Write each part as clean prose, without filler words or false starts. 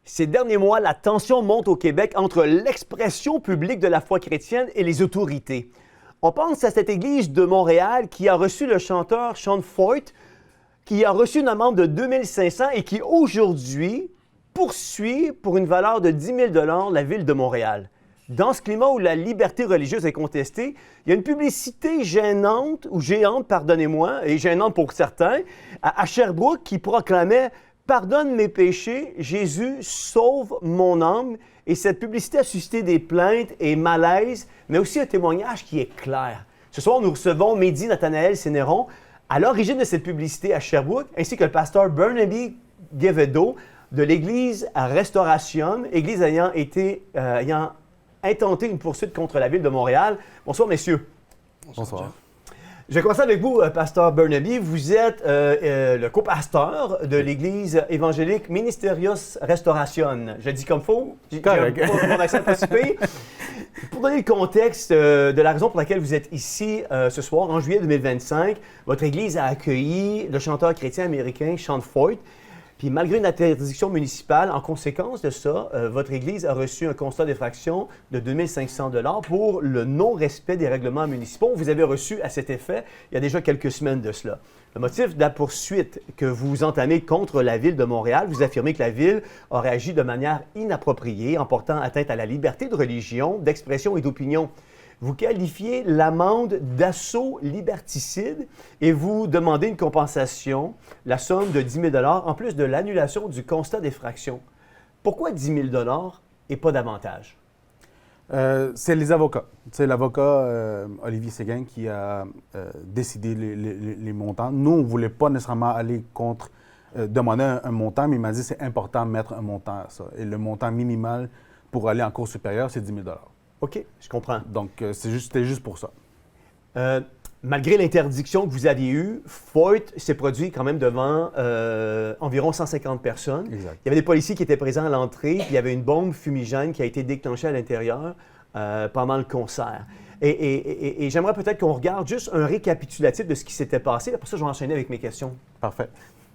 Ces derniers mois, la tension monte au Québec entre l'expression publique de la foi chrétienne et les autorités. On pense à cette église de Montréal qui a reçu le chanteur Sean Feucht, qui a reçu une amende de 2 500 et qui aujourd'hui poursuit pour une valeur de 10 000 la ville de Montréal. Dans ce climat où la liberté religieuse est contestée, il y a une publicité gênante, ou géante, pardonnez-moi, et gênante pour certains, à Sherbrooke qui proclamait « Pardonne mes péchés, Jésus sauve mon âme ». Et cette publicité a suscité des plaintes et malaises, mais aussi un témoignage qui est clair. Ce soir, nous recevons Mehdi Nathanaël Sénéron, à l'origine de cette publicité à Sherbrooke, ainsi que le pasteur Barnaby Guévedo de l'Église à Restauration, Église ayant intenté une poursuite contre la ville de Montréal. Bonsoir, messieurs. Bonsoir. Je vais commencer avec vous, pasteur Barnaby. Vous êtes le copasteur de l'Église évangélique Ministerios Restauration. Je dis comme faux. Correct. Mon accent pas si pire. Pour donner le contexte de la raison pour laquelle vous êtes ici ce soir, en juillet 2025, votre Église a accueilli le chanteur chrétien américain Sean Feucht. Puis malgré une interdiction municipale, en conséquence de ça, votre Église a reçu un constat d'effraction de 2 500 $ pour le non-respect des règlements municipaux. Vous avez reçu à cet effet il y a déjà quelques semaines de cela. Le motif de la poursuite que vous entamez contre la Ville de Montréal, vous affirmez que la Ville aurait agi de manière inappropriée en portant atteinte à la liberté de religion, d'expression et d'opinion. Vous qualifiez l'amende d'assaut liberticide et vous demandez une compensation, la somme de 10 000 $ en plus de l'annulation du constat d'effraction. Pourquoi 10 000 $ et pas davantage? C'est les avocats. C'est l'avocat Olivier Séguin qui a décidé les montants. Nous, on ne voulait pas nécessairement aller contre, demander un montant, mais il m'a dit que c'est important de mettre un montant à ça. Et le montant minimal pour aller en cours supérieure, c'est 10 000 $. OK, je comprends. Donc, c'était juste pour ça. Malgré l'interdiction que vous aviez eue, Feucht s'est produit quand même devant environ 150 personnes. Exact. Il y avait des policiers qui étaient présents à l'entrée, puis il y avait une bombe fumigène qui a été déclenchée à l'intérieur pendant le concert. Et j'aimerais peut-être qu'on regarde juste un récapitulatif de ce qui s'était passé. Après ça, je vais enchaîner avec mes questions. Parfait.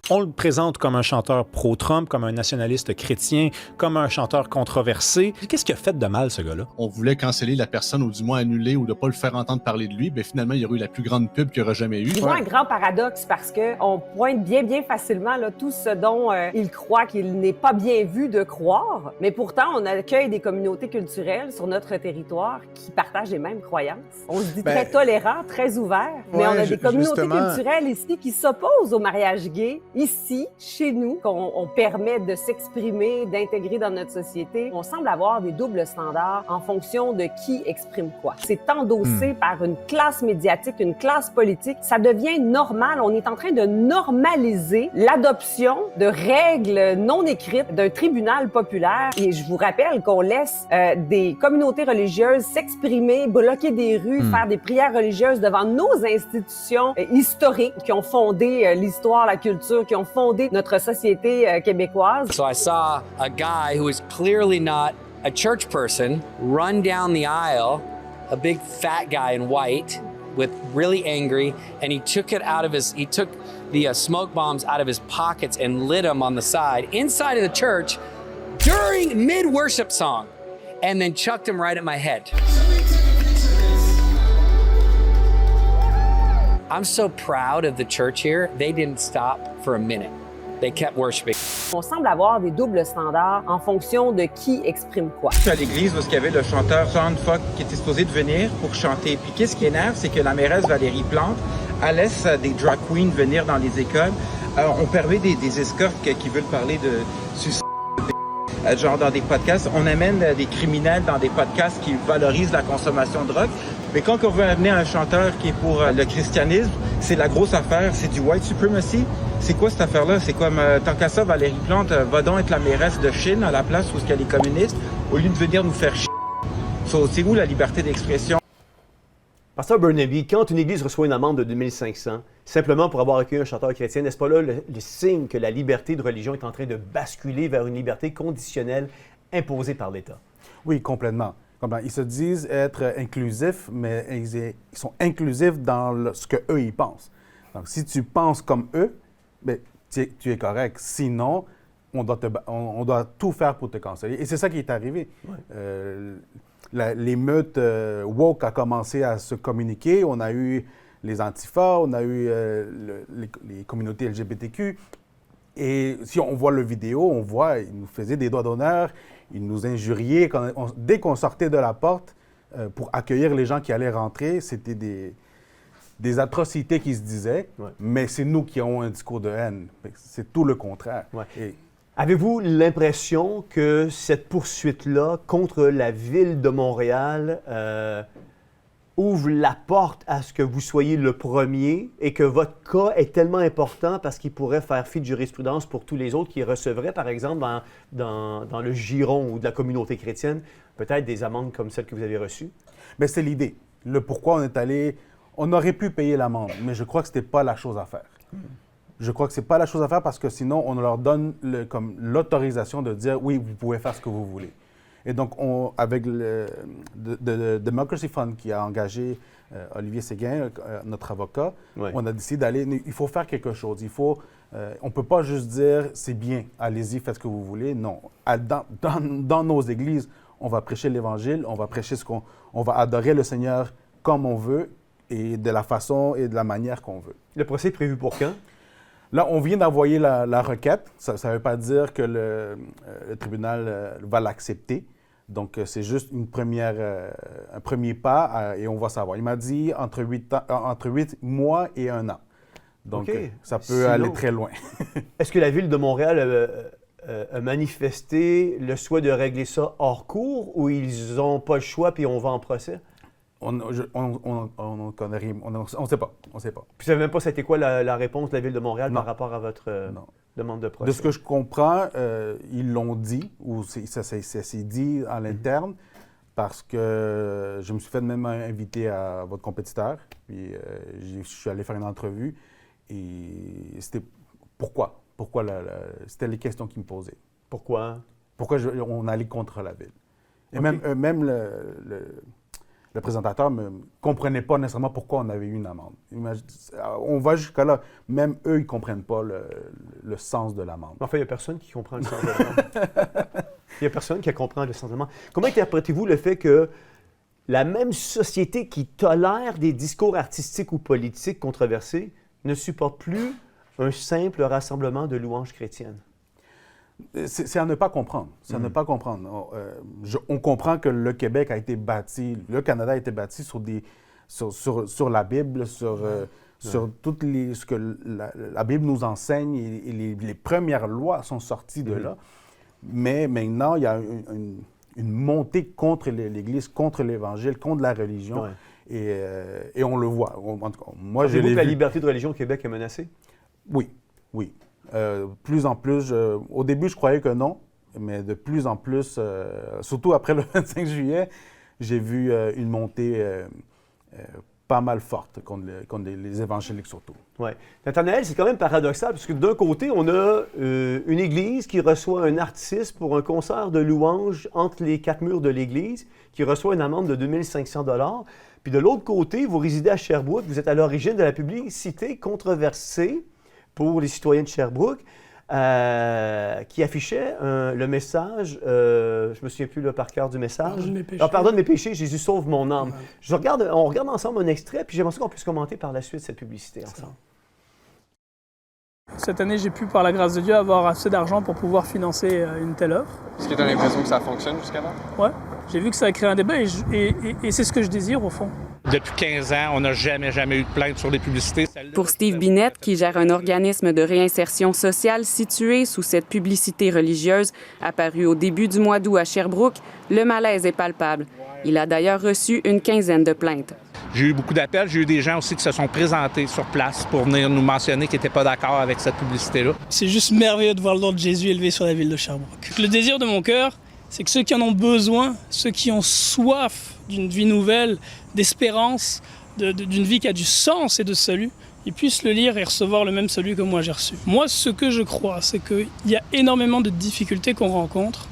On le présente comme un chanteur pro-Trump, comme un nationaliste chrétien, comme un chanteur controversé. Qu'est-ce qu'il a fait de mal, ce gars-là? On voulait canceller la personne ou du moins annuler ou ne pas le faire entendre parler de lui. Bien, finalement, il y aurait eu la plus grande pub qu'il y aura jamais eu. Je vois un grand paradoxe parce qu'on pointe bien facilement là, tout ce dont il croit qu'il n'est pas bien vu de croire. Mais pourtant, on accueille des communautés culturelles sur notre territoire qui partagent les mêmes croyances. On se dit très tolérant, très ouvert. Mais on a des communautés culturelles ici qui s'opposent au mariage gay. Ici, chez nous, qu'on permet de s'exprimer, d'intégrer dans notre société, on semble avoir des doubles standards en fonction de qui exprime quoi. C'est endossé par une classe médiatique, une classe politique. Ça devient normal. On est en train de normaliser l'adoption de règles non écrites d'un tribunal populaire. Et je vous rappelle qu'on laisse des communautés religieuses s'exprimer, bloquer des rues, faire des prières religieuses devant nos institutions historiques qui ont fondé l'histoire, la culture, qui ont fondé notre société québécoise. So I saw a guy who is clearly not a church person run down the aisle, a big fat guy in white, with really angry, and he took the smoke bombs out of his pockets and lit them on the side inside of the church during mid-worship song, and then chucked them right at my head. I'm so proud of the church here. They didn't stop for a minute. They kept worshiping. On semble avoir des doubles standards en fonction de qui exprime quoi. Je suis à l'église où il y avait le chanteur Sean Feucht qui était supposé de venir pour chanter. Puis qu'est-ce qui énerve, c'est que la mairesse Valérie Plante, elle laisse des drag queens venir dans les écoles. On permet des escortes qui veulent parler de suicide, genre dans des podcasts. On amène des criminels dans des podcasts qui valorisent la consommation de drogue. Mais quand on veut amener un chanteur qui est pour le christianisme, c'est la grosse affaire, c'est du white supremacy. C'est quoi cette affaire-là? C'est comme, tant qu'à ça, Valérie Plante va donc être la mairesse de Chine à la place où il y a les communistes, au lieu de venir nous faire chier. C'est où la liberté d'expression? Pasteur Barnaby, quand une église reçoit une amende de 2 500, simplement pour avoir accueilli un chanteur chrétien, n'est-ce pas là le signe que la liberté de religion est en train de basculer vers une liberté conditionnelle imposée par l'État? Oui, complètement. Ils se disent être inclusifs, mais ils sont inclusifs dans ce qu'eux, ils pensent. Donc, si tu penses comme eux, bien, tu es correct. Sinon, on doit tout faire pour te canceller. Et c'est ça qui est arrivé. L'émeute woke a commencé à se communiquer. On a eu les antifas, on a eu les communautés LGBTQ. Et si on voit le vidéo, on voit, ils nous faisaient des doigts d'honneur, ils nous injuriaient. Dès qu'on sortait de la porte pour accueillir les gens qui allaient rentrer, c'était des atrocités qui se disaient, mais c'est nous qui avons un discours de haine. C'est tout le contraire. Et, avez-vous l'impression que cette poursuite-là contre la Ville de Montréal ouvre la porte à ce que vous soyez le premier et que votre cas est tellement important parce qu'il pourrait faire fi de jurisprudence pour tous les autres qui recevraient, par exemple, dans le giron ou de la communauté chrétienne, peut-être des amendes comme celles que vous avez reçues? Bien, c'est l'idée. Le pourquoi on est allé... On aurait pu payer l'amende, mais je crois que ce n'était pas la chose à faire. Je crois que ce n'est pas la chose à faire parce que sinon, on leur donne comme l'autorisation de dire « oui, vous pouvez faire ce que vous voulez ». Et donc, avec le Democracy Fund qui a engagé Olivier Séguin, notre avocat, on a décidé d'aller... Il faut faire quelque chose. On ne peut pas juste dire « c'est bien, allez-y, faites ce que vous voulez ». Non. Dans nos églises, on va prêcher l'Évangile, on va prêcher on va adorer le Seigneur comme on veut et de la façon et de la manière qu'on veut. Le procès est prévu pour quand? Là, on vient d'envoyer la requête. Ça ne veut pas dire que le tribunal va l'accepter. Donc, c'est juste un premier pas et on va savoir. Il m'a dit entre 8 mois et 1 an. Donc, ça peut aller très loin. Est-ce que la Ville de Montréal a manifesté le souhait de régler ça hors cours ou ils n'ont pas le choix puis on va en procès? On ne connaît rien. On ne sait pas. On sait pas. Puis, vous ne savez même pas c'était quoi la réponse de la Ville de Montréal par rapport à votre demande de procès? De ce que je comprends, ils l'ont dit, ou ça s'est dit à l'interne, parce que je me suis fait même inviter à votre compétiteur, puis je suis allé faire une entrevue, et c'était pourquoi? C'était les questions qu'ils me posaient. Pourquoi? Pourquoi on allait contre la Ville. Et même le présentateur ne comprenait pas nécessairement pourquoi on avait eu une amende. On va jusqu'à là. Même eux, ils ne comprennent pas le sens de l'amende. Enfin, il n'y a personne qui comprend le sens de l'amende. Il n'y a personne qui comprend le sens de l'amende. Comment interprétez-vous le fait que la même société qui tolère des discours artistiques ou politiques controversés ne supporte plus un simple rassemblement de louanges chrétiennes? C'est à ne pas comprendre. C'est à ne pas comprendre. On comprend que le Québec a été bâti, le Canada a été bâti sur la Bible, sur toutes ce que la Bible nous enseigne et les premières lois sont sorties de là. Mais maintenant, il y a une montée contre l'Église, contre l'Évangile, contre la religion. Et on le voit. Moi, pensez-vous que la liberté de religion au Québec est menacée? Oui. Plus en plus, au début, je croyais que non, mais de plus en plus, surtout après le 25 juillet, j'ai vu une montée pas mal forte contre les évangéliques surtout. Oui. Nathanaël, c'est quand même paradoxal, parce que d'un côté, on a une église qui reçoit un artiste pour un concert de louanges entre les 4 murs de l'église, qui reçoit une amende de 2500 $. Puis de l'autre côté, vous résidez à Sherbrooke, vous êtes à l'origine de la publicité controversée pour les citoyens de Sherbrooke, qui affichait le message, je ne me souviens plus par cœur du message. Pardonne mes péchés. Pardonne mes péchés, Jésus sauve mon âme. Ouais. On regarde ensemble un extrait, puis j'aimerais qu'on puisse commenter par la suite cette publicité ensemble. Cette année, j'ai pu, par la grâce de Dieu, avoir assez d'argent pour pouvoir financer une telle œuvre. Est-ce que tu as l'impression que ça fonctionne jusqu'à là? Oui. J'ai vu que ça a créé un débat et c'est ce que je désire au fond. Depuis 15 ans, on n'a jamais eu de plainte sur les publicités. Pour Steve Binette, qui gère un organisme de réinsertion sociale situé sous cette publicité religieuse, apparue au début du mois d'août à Sherbrooke, le malaise est palpable. Il a d'ailleurs reçu une quinzaine de plaintes. J'ai eu beaucoup d'appels. J'ai eu des gens aussi qui se sont présentés sur place pour venir nous mentionner qu'ils n'étaient pas d'accord avec cette publicité-là. C'est juste merveilleux de voir le nom de Jésus élevé sur la ville de Sherbrooke. Le désir de mon cœur, c'est que ceux qui en ont besoin, ceux qui ont soif d'une vie nouvelle, d'espérance, d'une vie qui a du sens et de salut, ils puissent le lire et recevoir le même salut que moi j'ai reçu. Moi, ce que je crois, c'est qu'il y a énormément de difficultés qu'on rencontre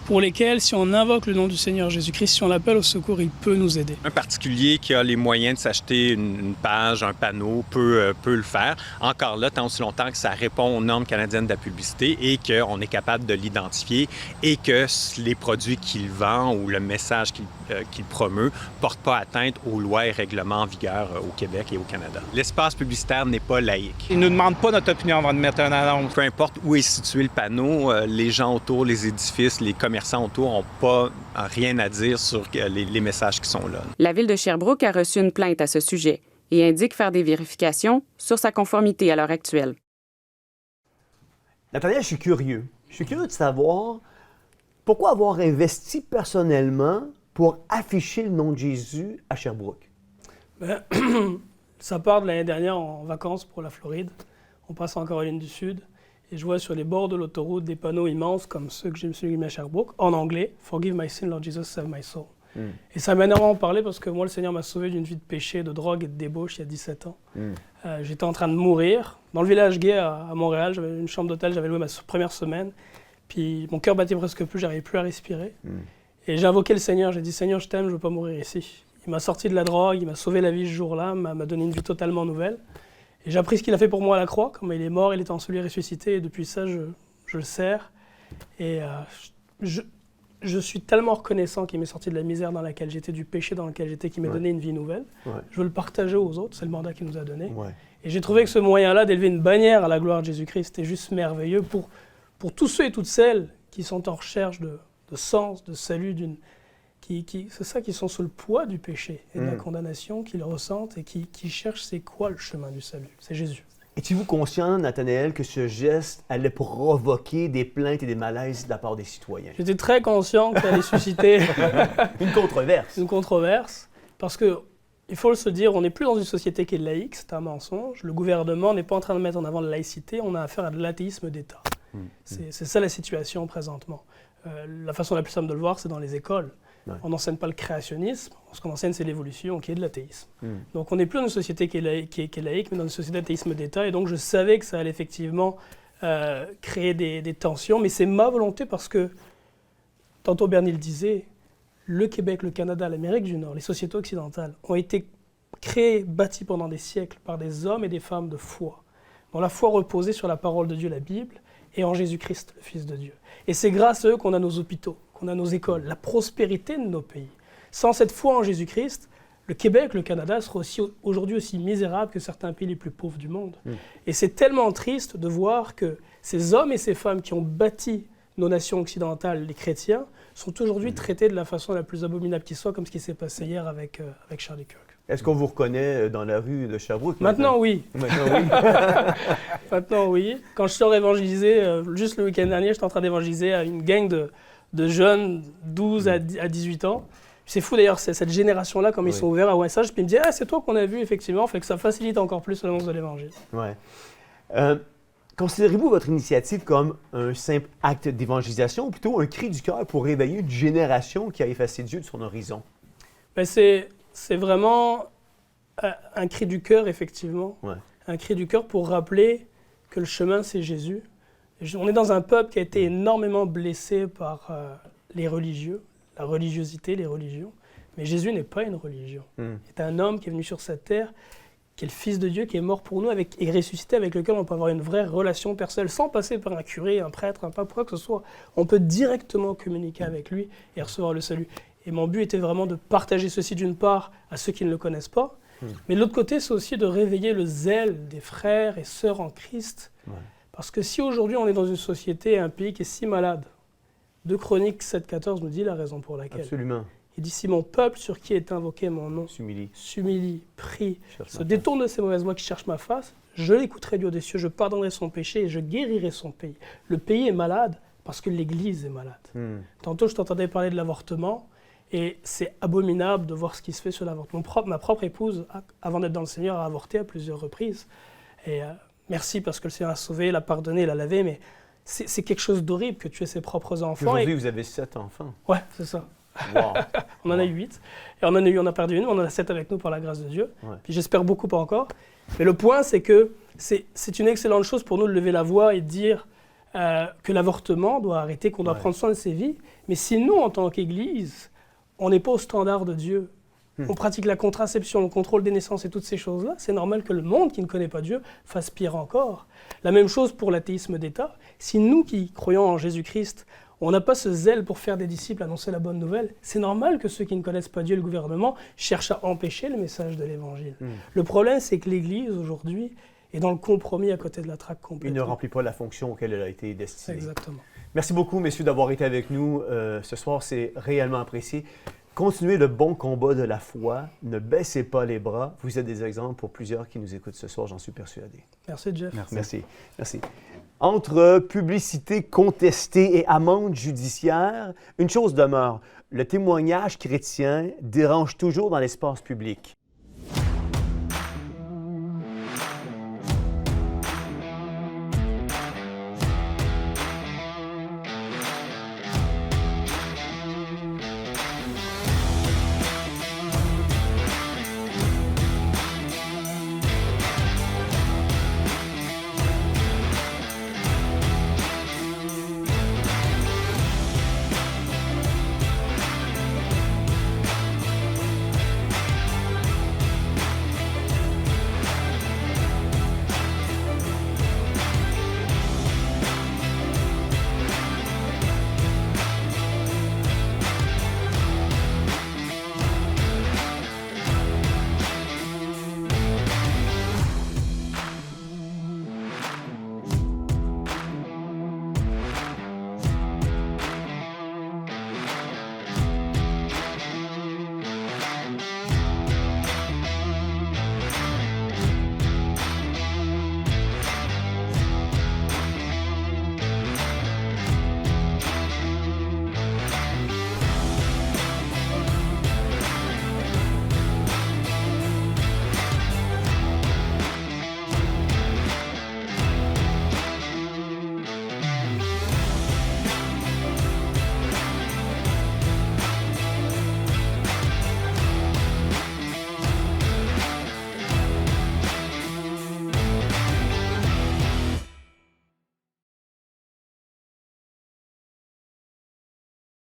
pour lesquels, si on invoque le nom du Seigneur Jésus-Christ, si on l'appelle au secours, il peut nous aider. Un particulier qui a les moyens de s'acheter une page, un panneau, peut le faire. Encore là, tant aussi longtemps que ça répond aux normes canadiennes de la publicité et qu'on est capable de l'identifier et que les produits qu'il vend ou le message qu'il promeut ne portent pas atteinte aux lois et règlements en vigueur au Québec et au Canada. L'espace publicitaire n'est pas laïque. Ils ne nous demandent pas notre opinion avant de mettre un annonce. Peu importe où est situé le panneau, les gens autour, les édifices, les commerçants autour n'ont pas rien à dire sur les messages qui sont là. La Ville de Sherbrooke a reçu une plainte à ce sujet et indique faire des vérifications sur sa conformité à l'heure actuelle. Nathaniel, je suis curieux. Je suis curieux de savoir pourquoi avoir investi personnellement pour afficher le nom de Jésus à Sherbrooke. Ben, ça part de l'année dernière en vacances pour la Floride. On passe en Caroline du Sud et je vois sur les bords de l'autoroute des panneaux immenses comme ceux que j'ai mis à Sherbrooke, en anglais, « Forgive my sin, Lord Jesus, save my soul ». Et ça m'a énormément parlé parce que moi, le Seigneur m'a sauvé d'une vie de péché, de drogue et de débauche il y a 17 ans. J'étais en train de mourir. Dans le village gay à Montréal, j'avais une chambre d'hôtel, j'avais loué ma première semaine. Puis mon cœur battait presque plus, j'arrivais plus à respirer. Et j'ai invoqué le Seigneur, j'ai dit « Seigneur, je t'aime, je ne veux pas mourir ici ». Il m'a sorti de la drogue, il m'a sauvé la vie ce jour-là, m'a donné une vie totalement nouvelle. Et j'ai appris ce qu'il a fait pour moi à la croix, comme il est mort, il est enseveli, ressuscité, et depuis ça, je le sers. Et je suis tellement reconnaissant qu'il m'ait sorti de la misère dans laquelle j'étais, du péché dans lequel j'étais, qu'il m'ait donné une vie nouvelle. Je veux le partager aux autres, c'est le mandat qu'il nous a donné. Et j'ai trouvé que ce moyen-là d'élever une bannière à la gloire de Jésus-Christ était juste merveilleux pour tous ceux et toutes celles qui sont en recherche de sens, de salut, c'est ça, qui sont sous le poids du péché et de la condamnation, qui le ressentent et qui cherchent c'est quoi le chemin du salut. C'est Jésus. Étiez-vous conscient, Nathanaël, que ce geste allait provoquer des plaintes et des malaises de la part des citoyens? J'étais très conscient que ça allait susciter une controverse. Une controverse, parce que, il faut se dire, on n'est plus dans une société qui est laïque, c'est un mensonge. Le gouvernement n'est pas en train de mettre en avant la laïcité, on a affaire à de l'athéisme d'État. C'est ça la situation présentement. La façon la plus simple de le voir, c'est dans les écoles. On n'enseigne pas le créationnisme, ce qu'on enseigne, c'est l'évolution, qui est de l'athéisme. Donc on n'est plus dans une société qui est laïque, mais dans une société d'athéisme d'État, et donc je savais que ça allait effectivement créer des tensions, mais c'est ma volonté parce que, tantôt Bernie le disait, le Québec, le Canada, l'Amérique du Nord, les sociétés occidentales ont été créées, bâties pendant des siècles par des hommes et des femmes de foi, dont la foi reposait sur la parole de Dieu, la Bible, et en Jésus-Christ, le Fils de Dieu. Et c'est grâce à eux qu'on a nos hôpitaux, qu'on a nos écoles, la prospérité de nos pays. Sans cette foi en Jésus-Christ, le Québec, le Canada sera aujourd'hui aussi misérable que certains pays les plus pauvres du monde. Et c'est tellement triste de voir que ces hommes et ces femmes qui ont bâti nos nations occidentales, les chrétiens, sont aujourd'hui traités de la façon la plus abominable qui soit, comme ce qui s'est passé hier avec Charlie Kirk. Est-ce qu'on vous reconnaît dans la rue de Sherbrooke? Maintenant, oui. Maintenant, oui. Quand je sors évangéliser, juste le week-end dernier, j'étais en train d'évangéliser à une gang de jeunes, 12 à 18 ans. C'est fou d'ailleurs, c'est cette génération-là, comme ils sont ouverts à un message, puis ils me disent « Ah, c'est toi qu'on a vu, effectivement », fait que ça facilite encore plus l'annonce de l'Évangile. Considérez-vous votre initiative comme un simple acte d'évangélisation ou plutôt un cri du cœur pour réveiller une génération qui a effacé Dieu de son horizon? Ben c'est vraiment un cri du cœur, effectivement. Un cri du cœur pour rappeler que le chemin, c'est Jésus. On est dans un peuple qui a été énormément blessé par les religieux, la religiosité, les religions. Mais Jésus n'est pas une religion. Il est un homme qui est venu sur cette terre, qui est le Fils de Dieu, qui est mort pour nous et ressuscité, avec lequel on peut avoir une vraie relation personnelle, sans passer par un curé, un prêtre, un pape, quoi que ce soit. On peut directement communiquer avec lui et recevoir le salut. Et mon but était vraiment de partager ceci d'une part à ceux qui ne le connaissent pas, mais de l'autre côté, c'est aussi de réveiller le zèle des frères et sœurs en Christ. Parce que si aujourd'hui on est dans une société, un pays qui est si malade, 2 Chroniques 7,14 nous dit la raison pour laquelle. Absolument. Il dit « Si mon peuple sur qui est invoqué mon nom s'humilie, prie, se détourne de ses mauvaises voies qui cherchent ma face, je l'écouterai du haut des cieux, je pardonnerai son péché et je guérirai son pays. » Le pays est malade parce que l'Église est malade. Tantôt, je t'entendais parler de l'avortement et c'est abominable de voir ce qui se fait sur l'avortement. Ma propre épouse, avant d'être dans le Seigneur, a avorté à plusieurs reprises. Et merci parce que le Seigneur a sauvé, l'a pardonné, l'a lavé, mais c'est quelque chose d'horrible que tuer ses propres enfants. Aujourd'hui, vous avez 7 enfants. Ouais, c'est ça. Wow. On en a 8. Et on a perdu une, on en a 7 avec nous par la grâce de Dieu. Puis j'espère beaucoup pas encore. Mais le point, c'est que c'est une excellente chose pour nous de lever la voix et de dire que l'avortement doit arrêter, qu'on doit prendre soin de ses vies. Mais si nous, en tant qu'Église, on n'est pas au standard de Dieu, on pratique la contraception, le contrôle des naissances et toutes ces choses-là, c'est normal que le monde qui ne connaît pas Dieu fasse pire encore. La même chose pour l'athéisme d'État. Si nous qui croyons en Jésus-Christ, on n'a pas ce zèle pour faire des disciples, annoncer la bonne nouvelle, c'est normal que ceux qui ne connaissent pas Dieu, le gouvernement, cherchent à empêcher le message de l'Évangile. Le problème, c'est que l'Église, aujourd'hui, est dans le compromis à côté de la traque complète. Il ne remplit pas la fonction auquel elle a été destinée. Exactement. Merci beaucoup, messieurs, d'avoir été avec nous ce soir. C'est réellement apprécié. Continuez le bon combat de la foi. Ne baissez pas les bras. Vous êtes des exemples pour plusieurs qui nous écoutent ce soir, j'en suis persuadé. Merci, Jeff. Merci. Entre publicité contestée et amende judiciaire, une chose demeure. Le témoignage chrétien dérange toujours dans l'espace public.